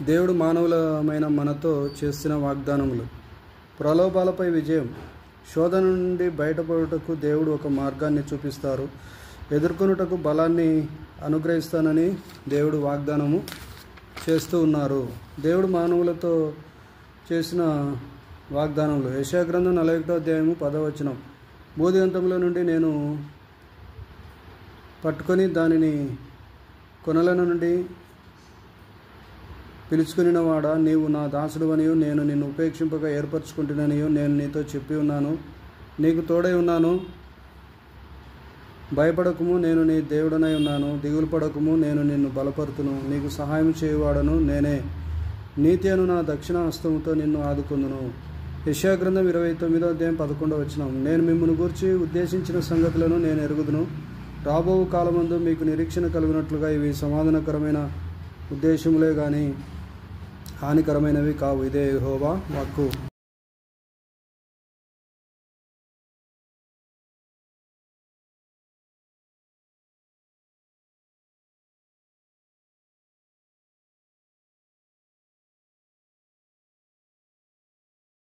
దేవుడు మానవులమైన మనతో చేసిన వాగ్దానములు. ప్రలోభాలపై విజయం. శోధన నుండి బయటపడుటకు దేవుడు ఒక మార్గాన్ని చూపిస్తారు. ఎదుర్కొనుటకు బలాన్ని అనుగ్రహిస్తానని దేవుడు వాగ్దానము చేస్తూ ఉన్నారు. దేవుడు మానవులతో చేసిన వాగ్దానములు. యెషయా గ్రంథం 41వ అధ్యాయము 10వ వచనం. బూదిగంతముల నుండి నేను పట్టుకొని దానిని కొనల నుండి పిలుచుకునినవాడా, నీవు నా దాసుడువనియు నేను నిన్ను ఉపేక్షింపక ఏర్పరచుకుంటున్నానియు నేను నీతో చెప్పి ఉన్నాను. నీకు తోడై ఉన్నాను. భయపడకుము, నేను నీ దేవుడనై ఉన్నాను. దిగులు పడకుము, నేను నిన్ను బలపరుతును. నీకు సహాయం చేయువాడను నేనే. నీతి అను నా దక్షిణ హస్తముతో నిన్ను ఆదుకొందును. యెషయా గ్రంథం 29వ అధ్యాయం 11వ వచనం. నేను మిమ్మల్ని గూర్చి ఉద్దేశించిన సంగతులను నేను ఎరుగుదును. రాబో కాలమందు మీకు నిరీక్షణ కలిగినట్లుగా ఇవి సమాధానకరమైన ఉద్దేశములే గాని హానికరమైనవి కావు. ఇదే యెహోవా వాక్కు.